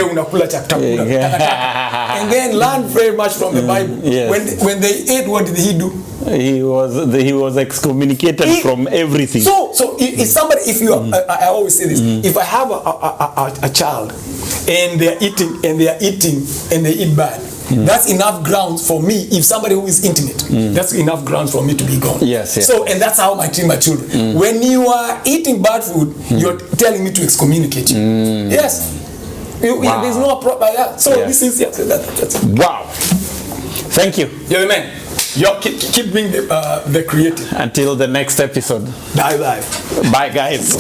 then learn very much from the Bible. When they ate, what did he do? He was excommunicated from everything. So if somebody, if you, I always say this: if I have a child and they eat bad, that's enough grounds for me. If somebody who is intimate, that's enough grounds for me to be gone. Yes. So, and that's how I treat my children. When you are eating bad food, you're telling me to excommunicate you. Yes. There's no problem like that. So this is that's it. Wow. Thank you. You're the man. Keep being the creative. Until the next episode. Bye. Bye, guys.